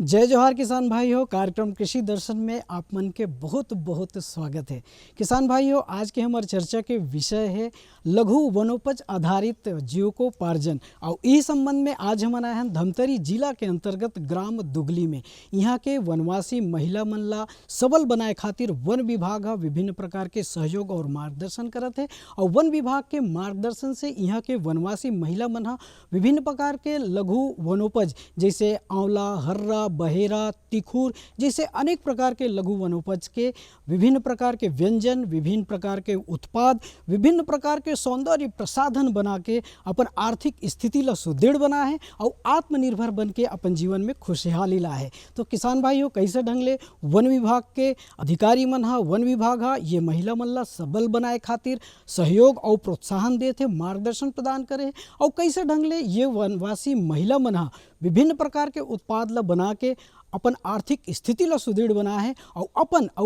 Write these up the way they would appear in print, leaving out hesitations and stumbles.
जय जोहार किसान भाई हो। कार्यक्रम कृषि दर्शन में आप मन के बहुत बहुत स्वागत है। किसान भाई हो, आज के हमारे चर्चा के विषय है लघु वनोपज आधारित जीविकोपार्जन। और इस संबंध में आज हम आए हैं धमतरी जिला के अंतर्गत ग्राम दुगली में। यहाँ के वनवासी महिला मन ला सबल बनाए खातिर वन विभाग विभिन्न प्रकार के सहयोग और मार्गदर्शन करत है। और वन विभाग के मार्गदर्शन से यहाँ के वनवासी महिला मन विभिन्न प्रकार के लघु वनोपज जैसे आंवला, हर्रा, बहेरा, तिखुर जैसे अनेक प्रकार के लघु वनोपज के विभिन्न प्रकार के व्यंजन, विभिन्न प्रकार के उत्पाद, विभिन्न प्रकार के सौंदर्य प्रसाधन बना के अपन आर्थिक स्थिति ला सुदृढ़ बना है और आत्मनिर्भर बन के अपन जीवन में खुशहाली ला है। तो किसान भाइयों, कैसे ढंग ले वन विभाग के अधिकारी मन वन विभाग ये महिला मन ला सबल बनाए खातिर सहयोग और प्रोत्साहन देते, मार्गदर्शन प्रदान करे। और कैसे ढंग ले ये वनवासी महिला मन विभिन्न प्रकार के उत्पाद ला बना के अपन आर्थिक स्थिति ला सुदृढ़ बना है और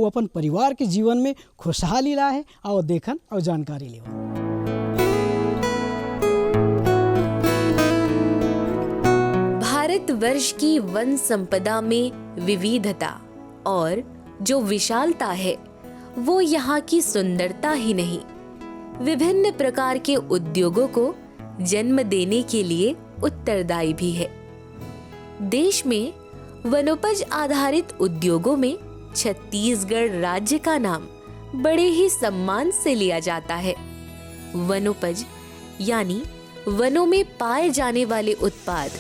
अपन परिवार के जीवन में खुशहाली ला है। और देखन और जानकारी ले। भारतवर्ष की वन संपदा में विविधता और जो विशालता है वो यहाँ की सुंदरता ही नहीं, विभिन्न प्रकार के उद्योगों को जन्म देने के लिए उत्तरदायी भी है। देश में वनोपज आधारित उद्योगों में छत्तीसगढ़ राज्य का नाम बड़े ही सम्मान से लिया जाता है। वनोपज यानी वनों में पाए जाने वाले उत्पाद।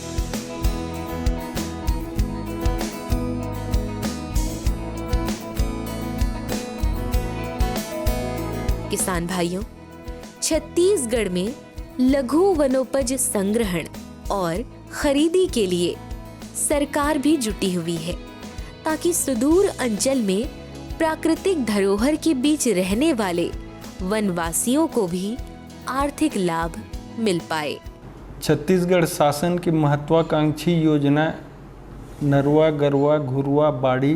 किसान भाइयों, छत्तीसगढ़ में लघु वनोपज संग्रहण और खरीदी के लिए सरकार भी जुटी हुई है ताकि सुदूर अंचल में प्राकृतिक धरोहर के बीच रहने वाले वनवासियों को भी आर्थिक लाभ मिल पाए। छत्तीसगढ़ शासन की महत्वाकांक्षी योजना नरवा, गरवा, घुरवा, बाड़ी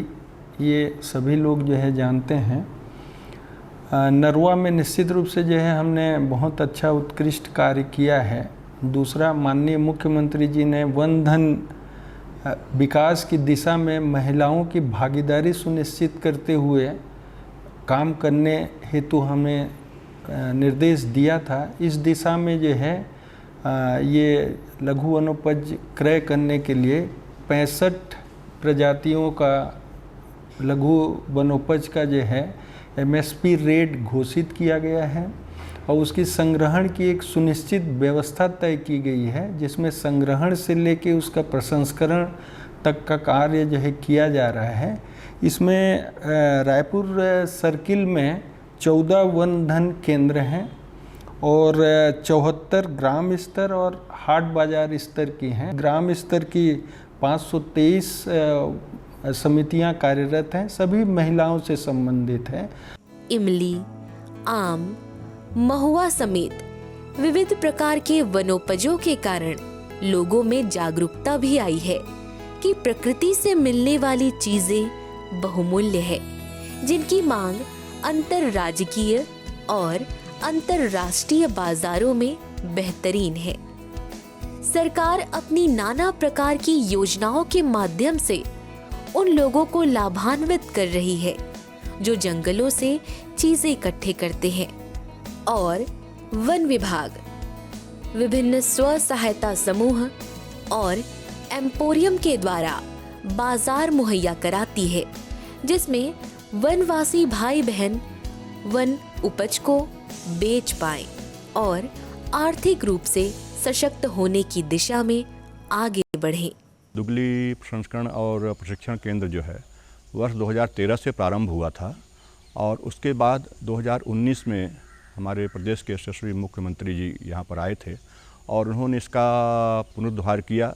ये सभी लोग जो है जानते हैं। नरवा में निश्चित रूप से जो है हमने बहुत अच्छा उत्कृष्ट कार्य किया है। दूसरा, माननीय मुख्यमंत्री जी ने वन धन विकास की दिशा में महिलाओं की भागीदारी सुनिश्चित करते हुए काम करने हेतु हमें निर्देश दिया था। इस दिशा में जो है ये लघु वनोपज क्रय करने के लिए 65 प्रजातियों का लघु वनोपज का जो है MSP रेट घोषित किया गया है और उसकी संग्रहण की एक सुनिश्चित व्यवस्था तय की गई है, जिसमें संग्रहण से लेके उसका प्रसंस्करण तक का कार्य जो है किया जा रहा है। इसमें रायपुर सर्किल में 14 वन धन केंद्र हैं और 74 ग्राम स्तर और हाट बाजार स्तर की हैं। ग्राम स्तर की 523 समितियां कार्यरत हैं, सभी महिलाओं से संबंधित हैं। इमली, आम, महुआ समेत विविध प्रकार के वनोपजों के कारण लोगों में जागरूकता भी आई है कि प्रकृति से मिलने वाली चीजें बहुमूल्य है, जिनकी मांग अंतरराज्यीय और अंतरराष्ट्रीय बाजारों में बेहतरीन है। सरकार अपनी नाना प्रकार की योजनाओं के माध्यम से उन लोगों को लाभान्वित कर रही है जो जंगलों से चीजें इकट्ठे करते हैं। और वन विभाग विभिन्न स्व सहायता समूह और एम्पोरियम के द्वारा बाजार मुहैया कराती है, जिसमें वनवासी भाई बहन वन उपज को बेच पाएं और आर्थिक रूप से सशक्त होने की दिशा में आगे बढ़ें। दुगली प्रसंस्करण और प्रशिक्षण केंद्र जो है वर्ष 2013 से प्रारंभ हुआ था और उसके बाद 2019 में हमारे प्रदेश के यशस्वी मुख्यमंत्री जी यहाँ पर आए थे और उन्होंने इसका पुनरुद्धार किया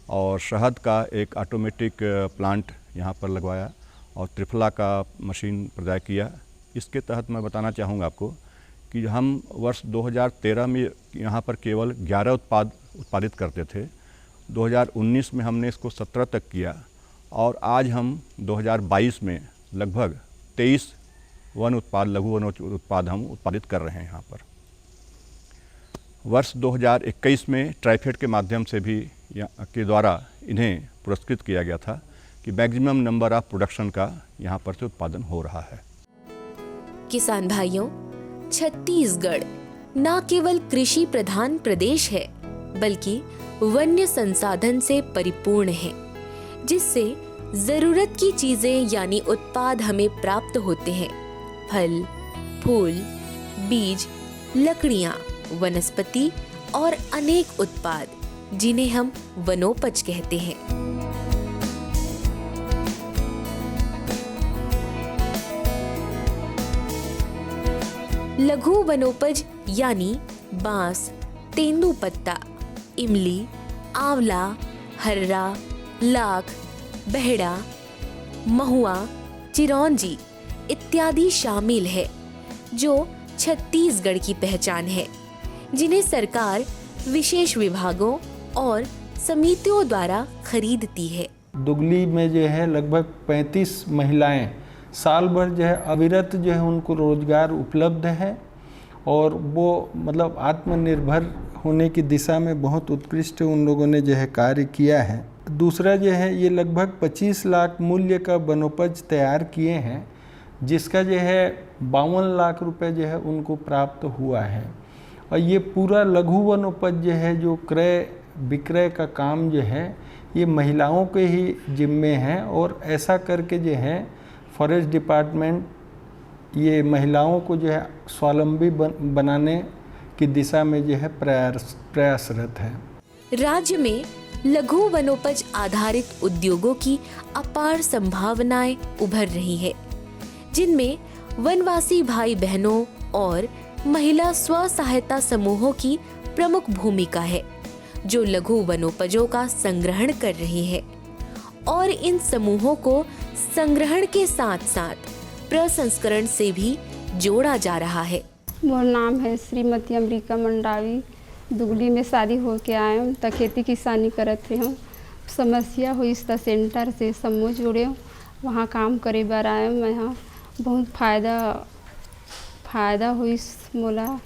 और शहद का एक ऑटोमेटिक प्लांट यहाँ पर लगवाया और त्रिफला का मशीन प्रदान किया। इसके तहत मैं बताना चाहूँगा आपको कि हम वर्ष 2013 में यहाँ पर केवल 11 उत्पादित करते थे। 2019 में हमने इसको 17 तक किया और आज हम 2022 में लगभग 23 लघु वन उत्पाद हम उत्पादित कर रहे हैं यहाँ पर। वर्ष 2021 में ट्राइफेड के माध्यम से भी के द्वारा इन्हें पुरस्कृत किया गया था, कि मैक्सिमम नंबर ऑफ प्रोडक्शन का यहाँ पर से उत्पादन हो रहा है। किसान भाइयों, छत्तीसगढ़ न केवल कृषि प्रधान प्रदेश है बल्कि वन्य संसाधन से परिपूर्ण है, जिससे जरूरत की चीजें यानी उत्पाद हमें प्राप्त होते हैं। फल, फूल, बीज, लकड़ियाँ, वनस्पति और अनेक उत्पाद जिन्हें हम वनोपज कहते हैं। लघु वनोपज यानी बांस, तेंदूपत्ता, इमली, आंवला, हर्रा, लाख, बहेड़ा, महुआ, चिरौंजी इत्यादि शामिल है, जो छत्तीसगढ़ की पहचान है, जिन्हें सरकार विशेष विभागों और समितियों द्वारा खरीदती है। दुगली में जो है लगभग 35 महिलाएं साल भर जो है अविरत जो है उनको रोजगार उपलब्ध है और वो मतलब आत्मनिर्भर होने की दिशा में बहुत उत्कृष्ट उन लोगों ने जो है कार्य किया है। दूसरा जो है ये लगभग 25 लाख मूल्य का वनोपज तैयार किए हैं, जिसका जो है 52 लाख रुपए जो है उनको प्राप्त हुआ है। और ये पूरा लघु वनोपज जो है जो क्रय विक्रय का काम जो है ये महिलाओं के ही जिम्मे है और ऐसा करके जो है फॉरेस्ट डिपार्टमेंट ये महिलाओं को जो है स्वावलंबी बनाने की दिशा में जो है प्रयासरत है। राज्य में लघु वनोपज आधारित उद्योगों की अपार संभावनाएं उभर रही है, जिनमें वनवासी भाई बहनों और महिला स्व सहायता समूहों की प्रमुख भूमिका है, जो लघु वनोपजों का संग्रहण कर रही है और इन समूहों को संग्रहण के साथ साथ प्रसंस्करण से भी जोड़ा जा रहा है। मोर नाम है श्रीमती अमरीका मंडावी। दुगली में शादी हो के आए हूँ तो खेती किसानी करत रहे हूँ। समस्या हुई तो सेंटर से समूह जुड़े वहाँ काम करे बार आए मैं यहाँ बहुत फ़ायदा हुई मोला,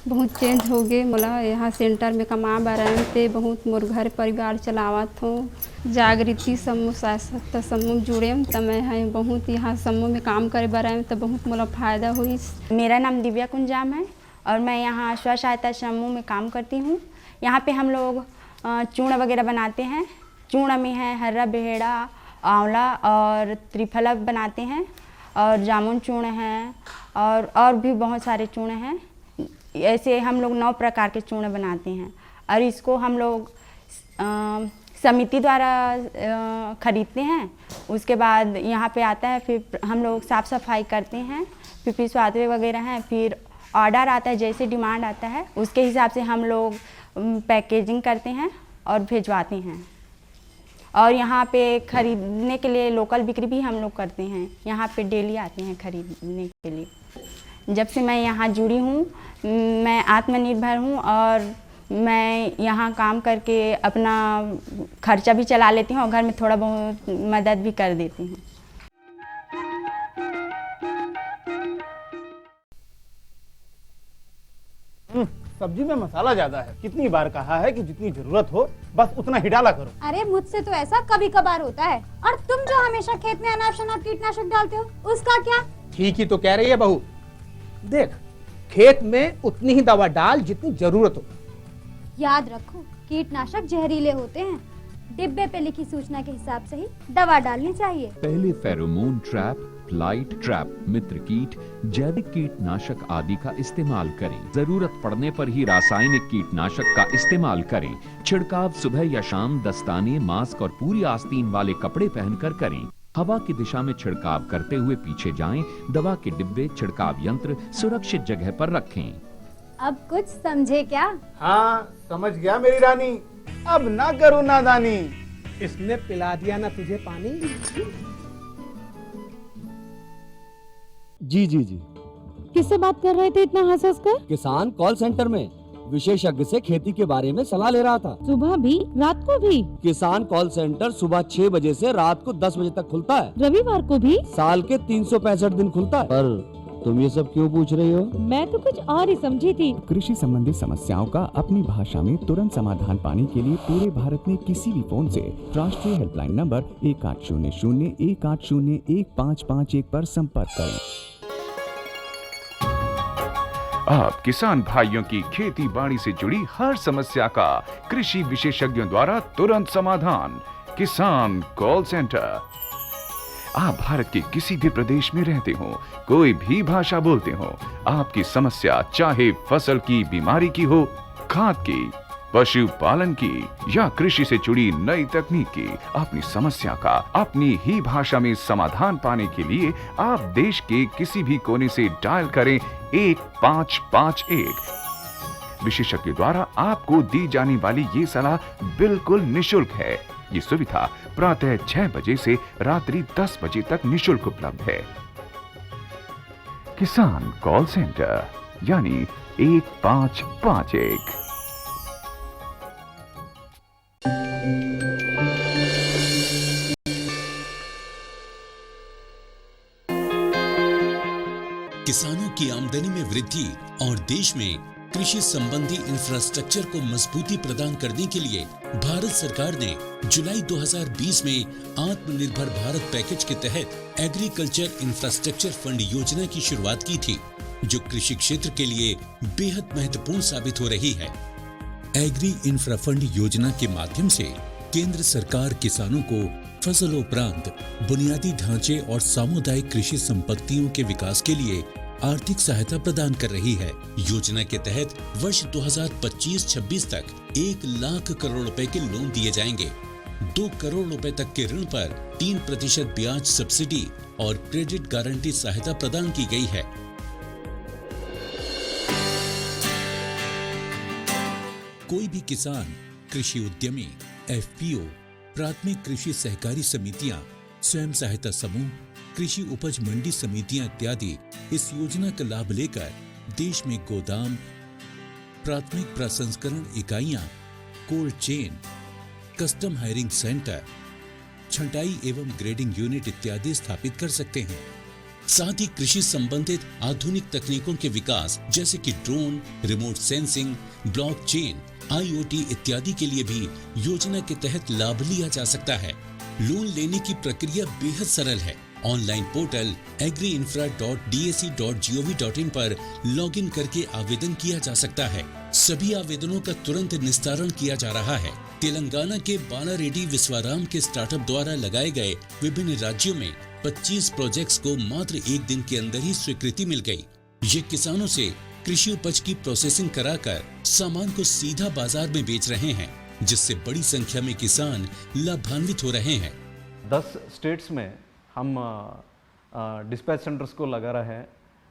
बहुत चेंज हो गए मोला। यहाँ सेंटर में कमा बार आए थे, बहुत मोर घर परिवार चलावत हूँ। जागृति समूह सहायता समूह जुड़े तो मैं यहाँ बहुत यहाँ समूह में काम करे बार आए तो बहुत मोला फ़ायदा हुई। मेरा नाम दिव्या कुंजाम है और मैं यहाँ स्व सहायता समूह में काम करती हूँ। यहाँ पे हम लोग चूर्ण वगैरह बनाते हैं। चूर्ण में है हर्रा, बहेड़ा, आंवला और त्रिफला बनाते हैं और जामुन चूर्ण हैं और भी बहुत सारे चूर्ण हैं। ऐसे हम लोग 9 प्रकार के चूर्ण बनाते हैं और इसको हम लोग समिति द्वारा खरीदते हैं। उसके बाद यहाँ पे आता है, फिर हम लोग साफ़ सफाई करते हैं, फिर पिछवाते वगैरह हैं, फिर ऑर्डर आता है, जैसे डिमांड आता है उसके हिसाब से हम लोग पैकेजिंग करते हैं और भिजवाते हैं। और यहाँ पे ख़रीदने के लिए लोकल बिक्री भी हम लोग करते हैं। यहाँ पे डेली आते हैं खरीदने के लिए। जब से मैं यहाँ जुड़ी हूँ मैं आत्मनिर्भर हूँ और मैं यहाँ काम करके अपना खर्चा भी चला लेती हूँ और घर में थोड़ा बहुत मदद भी कर देती हूँ। सब्जी में मसाला ज्यादा है। कितनी बार कहा है कि जितनी जरूरत हो बस उतना ही डाला करो। अरे मुझसे तो ऐसा कभी कभार होता है। और तुम जो हमेशा खेत में अनाप शनाप कीटनाशक डालते हो उसका क्या? ठीक ही तो कह रही है बहू। देख, खेत में उतनी ही दवा डाल जितनी जरूरत हो। याद रखो, कीटनाशक जहरीले होते हैं। डिब्बे पे लिखी सूचना के हिसाब से ही दवा डालनी चाहिए। पहले फेरोमोन ट्रैप, फ्लाइट ट्रैप, मित्र कीट, जैविक कीटनाशक आदि का इस्तेमाल करें। जरूरत पड़ने पर ही रासायनिक कीटनाशक का इस्तेमाल करें। छिड़काव सुबह या शाम दस्ताने, मास्क और पूरी आस्तीन वाले कपड़े पहनकर करें। हवा की दिशा में छिड़काव करते हुए पीछे जाएं। दवा के डिब्बे, छिड़काव यंत्र सुरक्षित जगह पर रखें। अब कुछ समझे क्या? हाँ, समझ गया मेरी रानी। अब ना करो नादानी। इसने पिला दिया ना तुझे पानी। जी किससे बात कर रहे थे इतना हंस हंस कर? किसान कॉल सेंटर में विशेषज्ञ से खेती के बारे में सलाह ले रहा था। सुबह भी रात को भी? किसान कॉल सेंटर सुबह 6 बजे से रात को 10 बजे तक खुलता है। रविवार को भी? साल के 365 दिन खुलता है। पर तुम ये सब क्यों पूछ रही हो? मैं तो कुछ और ही समझी थी। कृषि संबंधी समस्याओं का अपनी भाषा में तुरंत समाधान पाने के लिए पूरे भारत में किसी भी फोन से राष्ट्रीय हेल्पलाइन नंबर 1800-180-1551 पर संपर्क करें। आप किसान भाइयों की खेती बाड़ी से जुड़ी हर समस्या का कृषि विशेषज्ञों द्वारा तुरंत समाधान। किसान कॉल सेंटर। आप भारत के किसी भी प्रदेश में रहते हो, कोई भी भाषा बोलते हो, आपकी समस्या चाहे फसल की बीमारी की हो, खाद की, पशुपालन की या कृषि से जुड़ी नई तकनीक की, अपनी समस्या का अपनी ही भाषा में समाधान पाने के लिए आप देश के किसी भी कोने से डायल करें 1551। विशेषज्ञ द्वारा आपको दी जाने वाली ये सलाह बिल्कुल निशुल्क है। ये सुविधा प्रातः 6 बजे से रात्रि 10 बजे तक निशुल्क उपलब्ध है। किसान कॉल सेंटर यानी 1551। किसानों की आमदनी में वृद्धि और देश में कृषि संबंधी इंफ्रास्ट्रक्चर को मजबूती प्रदान करने के लिए भारत सरकार ने जुलाई 2020 में आत्मनिर्भर भारत पैकेज के तहत एग्रीकल्चर इंफ्रास्ट्रक्चर फंड योजना की शुरुआत की थी, जो कृषि क्षेत्र के लिए बेहद महत्वपूर्ण साबित हो रही है। एग्री इंफ्रा फंड योजना के माध्यम से केंद्र सरकार किसानों को फसलोपरांत बुनियादी ढांचे और सामुदायिक कृषि संपत्तियों के विकास के लिए आर्थिक सहायता प्रदान कर रही है। योजना के तहत वर्ष 2025-26 तक 1 लाख करोड़ रुपए के लोन दिए जाएंगे। 2 करोड़ रुपए तक के ऋण पर 3% ब्याज सब्सिडी और क्रेडिट गारंटी सहायता प्रदान की गई है। कोई भी किसान, कृषि उद्यमी, एफपीओ, प्राथमिक कृषि सहकारी समितियां, स्वयं सहायता समूह, कृषि उपज मंडी समितियां इत्यादि इस योजना का लाभ लेकर देश में गोदाम, प्राथमिक प्रसंस्करण इकाइयां, cold chain, custom hiring centre, छंटाई एवं ग्रेडिंग यूनिट इत्यादि स्थापित कर सकते हैं। साथ ही कृषि संबंधित आधुनिक तकनीकों के विकास जैसे कि drone, remote sensing, blockchain, IoT इत्यादि के लिए भी योजना के तहत लाभ लिया जा सकता है। लोन लेने की प्रक्रिया बेहद सरल है। ऑनलाइन पोर्टल agriinfra.dac.gov.in पर लॉगिन करके आवेदन किया जा सकता है। सभी आवेदनों का तुरंत निस्तारण किया जा रहा है। तेलंगाना के बालारेड्डी विश्वाराम के स्टार्टअप द्वारा लगाए गए विभिन्न राज्यों में 25 प्रोजेक्ट्स को मात्र 1 दिन के अंदर ही स्वीकृति मिल गई। ये किसानों से कृषि उपज की प्रोसेसिंग कराकर सामान को सीधा बाजार में बेच रहे हैं, जिससे बड़ी संख्या में किसान लाभान्वित हो रहे हैं। 10 स्टेट्स में हम डिस्पैच सेंटर्स को लगा रहे हैं।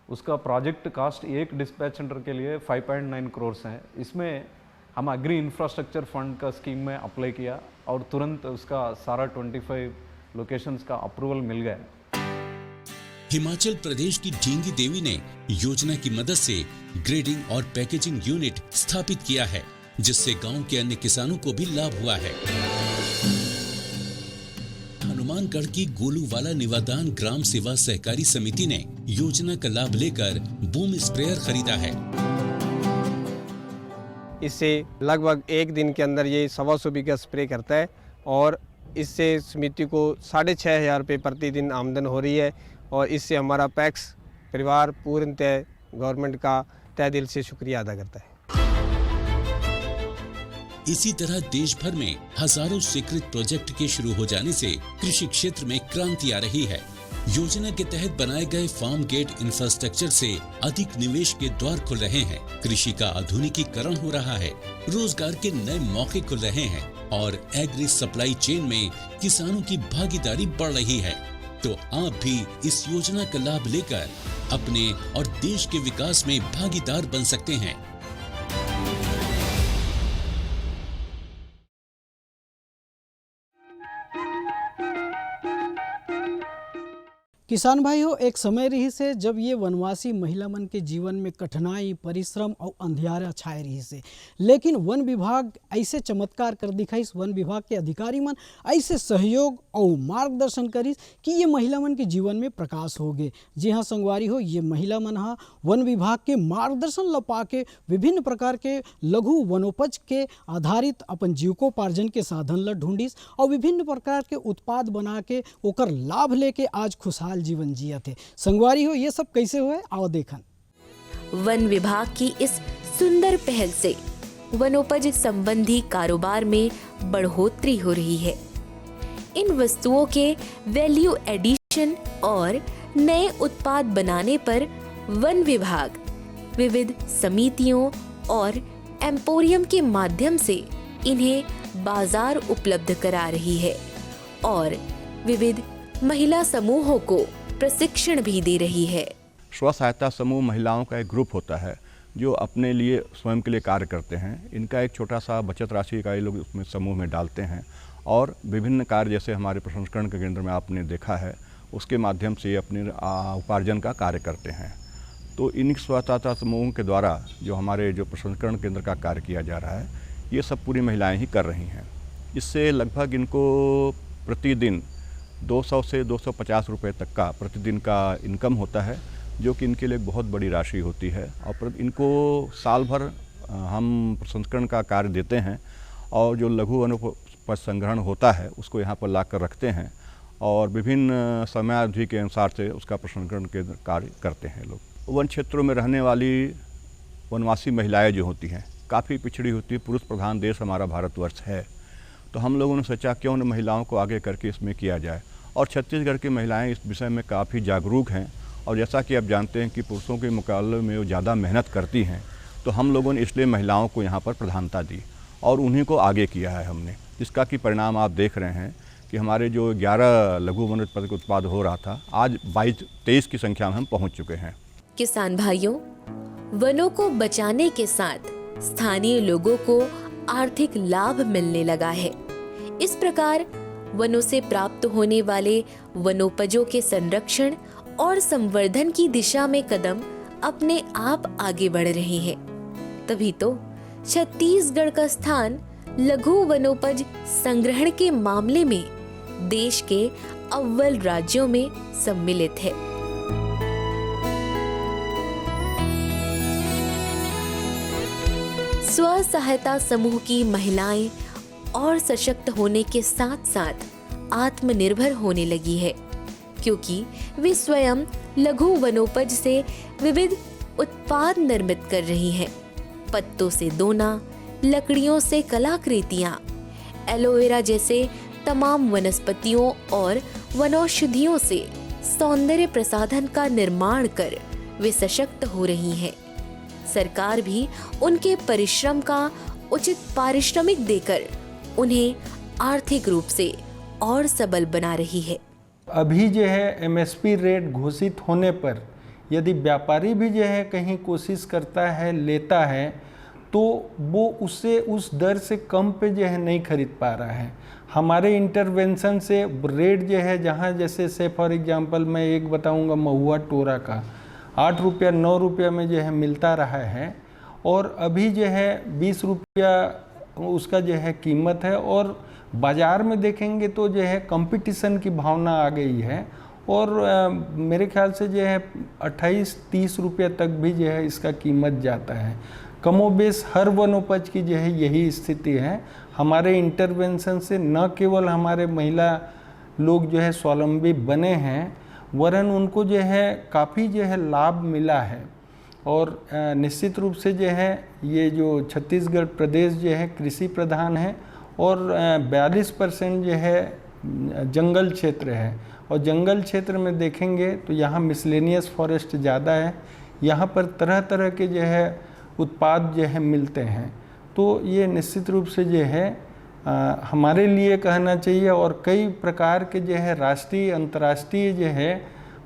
उसका प्रोजेक्ट कास्ट एक डिस्पैच सेंटर के लिए 5.9 करोड़ है। इसमें हम एग्री इंफ्रास्ट्रक्चर फंड का स्कीम में अप्लाई किया और तुरंत उसका सारा 25 लोकेशंस का अप्रूवल मिल गया। हिमाचल प्रदेश की ढींगी देवी ने योजना की मदद से ग्रेडिंग और पैकेजिंग यूनिट स्थापित किया है, जिससे गांव के अन्य किसानों को भी लाभ हुआ है। हनुमानगढ़ की गोलूवाला निवादान ग्राम सेवा सहकारी समिति ने योजना का लाभ लेकर बूम स्प्रेयर खरीदा है। इससे लगभग 1 दिन के अंदर ये 125 बीघा स्प्रे करता है और इससे समिति को 6,500 रुपये प्रतिदिन आमदन हो रही है और इससे हमारा पैक्स परिवार पूर्णतः गवर्नमेंट का तहे दिल से शुक्रिया अदा करता है। इसी तरह देश भर में हजारों स्वीकृत प्रोजेक्ट के शुरू हो जाने से कृषि क्षेत्र में क्रांति आ रही है। योजना के तहत बनाए गए फार्म गेट इंफ्रास्ट्रक्चर से अधिक निवेश के द्वार खुल रहे हैं, कृषि का आधुनिकीकरण हो रहा है, रोजगार के नए मौके खुल रहे हैं और एग्री सप्लाई चेन में किसानों की भागीदारी बढ़ रही है। तो आप भी इस योजना का लाभ लेकर अपने और देश के विकास में भागीदार बन सकते हैं। किसान भाइयों, एक समय रही से जब ये वनवासी महिला मन के जीवन में कठिनाई, परिश्रम और अंधियारा छाए रही से, लेकिन वन विभाग ऐसे चमत्कार कर दिखाइस, वन विभाग के अधिकारी मन ऐसे सहयोग और मार्गदर्शन करिस कि ये महिला मन के जीवन में प्रकाश हो गए। जी हाँ संगवारी हो, ये महिला मन हा वन विभाग के मार्गदर्शन ल पाके विभिन्न प्रकार के लघु वनोपज के आधारित अपन जीविकोपार्जन के साधन ल ढूंढिस और विभिन्न प्रकार के उत्पाद बना के ओकर लाभ लेके आज खुशहाल जीवन जिया थे। संगवारी हो, ये सब कैसे हुए आओ देखन। वन विभाग की इस सुंदर पहल से वनोपज संबंधी कारोबार में बढ़ोतरी हो रही है। इन वस्तुओं के वैल्यू एडिशन और नए उत्पाद बनाने पर वन विभाग विविध समितियों और एम्पोरियम के माध्यम से इन्हें बाजार उपलब्ध करा रही है और विविध महिला समूहों को प्रशिक्षण भी दे रही है। स्व सहायता समूह महिलाओं का एक ग्रुप होता है जो अपने लिए स्वयं के लिए कार्य करते हैं। इनका एक छोटा सा बचत राशि का ये लोग उसमें समूह में डालते हैं और विभिन्न कार्य जैसे हमारे प्रसंस्करण के केंद्र में आपने देखा है उसके माध्यम से अपने उपार्जन का कार्य करते हैं। तो इन स्व सहायता समूहों के द्वारा जो हमारे जो प्रसंस्करण केंद्र का कार्य किया जा रहा है ये सब पूरी महिलाएँ ही कर रही हैं। इससे लगभग इनको प्रतिदिन 200 से 250 रुपए तक का प्रतिदिन का इनकम होता है, जो कि इनके लिए बहुत बड़ी राशि होती है। और इनको साल भर हम प्रसंस्करण का कार्य देते हैं और जो लघु वनोपज संग्रहण होता है उसको यहाँ पर लाकर रखते हैं और विभिन्न समयावधि के अनुसार से उसका प्रसंस्करण के कार्य करते हैं। लोग वन क्षेत्रों में रहने वाली वनवासी महिलाएँ जो होती हैं काफ़ी पिछड़ी होती है। पुरुष प्रधान देश हमारा भारतवर्ष है, तो हम लोगों ने सोचा क्यों न महिलाओं को आगे करके इसमें किया जाए। और छत्तीसगढ़ की महिलाएं इस विषय में काफ़ी जागरूक हैं और जैसा कि आप जानते हैं कि पुरुषों के मुकाबले में वो ज़्यादा मेहनत करती हैं, तो हम लोगों ने इसलिए महिलाओं को यहाँ पर प्रधानता दी और उन्हीं को आगे किया है हमने, जिसका कि परिणाम आप देख रहे हैं कि हमारे जो 11 लघु वनोत्पादक उत्पाद हो रहा था आज 22-23 की संख्या में हम पहुँच चुके हैं। किसान भाइयों, वनों को बचाने के साथ स्थानीय लोगों को आर्थिक लाभ मिलने लगा है। इस प्रकार वनों से प्राप्त होने वाले वनोपजों के संरक्षण और संवर्धन की दिशा में कदम अपने आप आगे बढ़ रहे हैं। तभी तो छत्तीसगढ़ का स्थान लघु वनोपज संग्रहण के मामले में देश के अव्वल राज्यों में सम्मिलित है। स्व सहायता समूह की महिलाएं और सशक्त होने के साथ साथ आत्मनिर्भर होने लगी है, क्योंकि वे स्वयं लघु वनोपज से विविध उत्पाद निर्मित कर रही हैं। पत्तों से दोना, लकड़ियों से कलाकृतियां, एलोवेरा जैसे तमाम वनस्पतियों और वनौषधियों से सौंदर्य प्रसाधन का निर्माण कर वे सशक्त हो रही हैं। सरकार भी उनके परिश्रम का उचित पारिश्रमिक देकर उन्हें आर्थिक रूप से और सबल बना रही है। अभी जो है एमएसपी रेट घोषित होने पर यदि व्यापारी भी जो है कहीं कोशिश करता है, लेता है, तो वो उससे उस दर से कम पे जो है नहीं खरीद पा रहा है। हमारे इंटरवेंशन से रेट जो है, जहाँ जैसे से फॉर एग्जांपल मैं एक बताऊंगा, महुआ टोरा का 8 रुपया 9 रुपया में जो है मिलता रहा है और अभी जो है 20 रुपया उसका जो है कीमत है। और बाज़ार में देखेंगे तो जो है कंपटीशन की भावना आ गई है और मेरे ख्याल से जो है 28-30 रुपये तक भी जो है इसका कीमत जाता है। कमोबेश हर वनोपज की जो है यही स्थिति है। हमारे इंटरवेंशन से न केवल हमारे महिला लोग जो है स्वावलंबी बने हैं, वरन उनको जो है काफ़ी जो है लाभ मिला है। और निश्चित रूप से जो है ये जो छत्तीसगढ़ प्रदेश जो है कृषि प्रधान है और 42% जो है जंगल क्षेत्र है। और जंगल क्षेत्र में देखेंगे तो यहाँ मिसलेनियस फॉरेस्ट ज़्यादा है, यहाँ पर तरह तरह के जो है उत्पाद जो है मिलते हैं। तो ये निश्चित रूप से जो है हमारे लिए कहना चाहिए। और कई प्रकार के जो है राष्ट्रीय अंतर्राष्ट्रीय जो है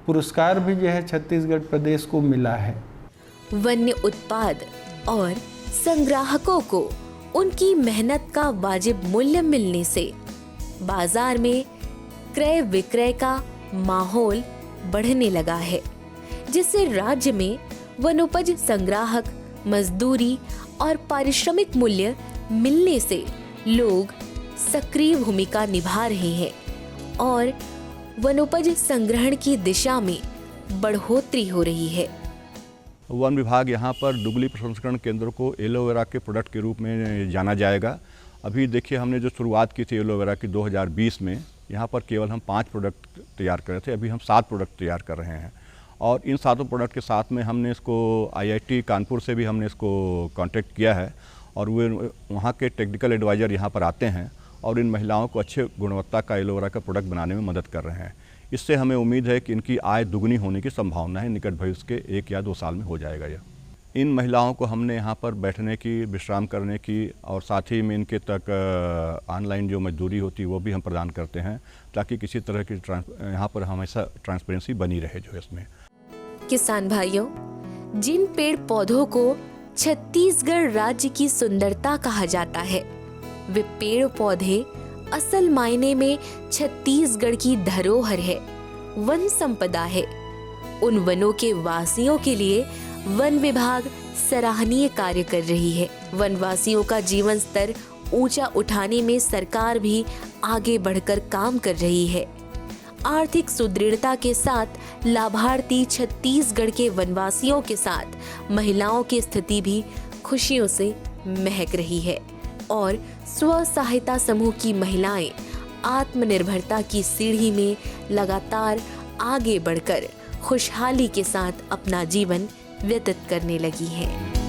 पुरस्कार भी जो है छत्तीसगढ़ प्रदेश को मिला है। वन्य उत्पाद और संग्राहकों को उनकी मेहनत का वाजिब मूल्य मिलने से बाजार में क्रय विक्रय का माहौल बढ़ने लगा है, जिससे राज्य में वनोपज संग्राहक, मजदूरी और पारिश्रमिक मूल्य मिलने से लोग सक्रिय भूमिका निभा रहे हैं और वनोपज संग्रहण की दिशा में बढ़ोतरी हो रही है। वन विभाग यहाँ पर दुगली प्रसंस्करण केंद्र को एलोवेरा के प्रोडक्ट के रूप में जाना जाएगा। अभी देखिए, हमने जो शुरुआत की थी एलोवेरा की 2020 में, यहाँ पर केवल हम 5 प्रोडक्ट तैयार कर रहे थे, अभी हम 7 प्रोडक्ट तैयार कर रहे हैं। और इन 7 प्रोडक्ट के साथ में हमने इसको IIT कानपुर से भी हमने इसको कांटेक्ट किया है और वे वहाँ के टेक्निकल एडवाइज़र यहाँ पर आते हैं और इन महिलाओं को अच्छे गुणवत्ता का एलोवेरा का प्रोडक्ट बनाने में मदद कर रहे हैं। इससे हमें उम्मीद है कि इनकी आय दुगनी होने की संभावना है। निकट भविष्य के 1 या 2 साल में हो जाएगा यह। इन महिलाओं को हमने यहाँ पर बैठने की, विश्राम करने की और साथ ही में इनके तक ऑनलाइन जो मजदूरी होती है वो भी हम प्रदान करते हैं, ताकि किसी तरह की यहाँ पर हमेशा ट्रांसपेरेंसी बनी रहे जो इसमें। किसान भाइयों, जिन पेड़ पौधों को छत्तीसगढ़ राज्य की सुंदरता कहा जाता है, वे पेड़ पौधे असल मायने में छत्तीसगढ़ की धरोहर है, वन संपदा है। उन वनों के वासियों के लिए वन विभाग सराहनीय कार्य कर रही है। वनवासियों का जीवन स्तर ऊंचा उठाने में सरकार भी आगे बढ़कर काम कर रही है। आर्थिक सुदृढ़ता के साथ लाभार्थी छत्तीसगढ़ के वनवासियों के साथ महिलाओं की स्थिति भी खुशियों से महक रही है और स्व सहायता समूह की महिलाएं आत्मनिर्भरता की सीढ़ी में लगातार आगे बढ़कर खुशहाली के साथ अपना जीवन व्यतीत करने लगी हैं।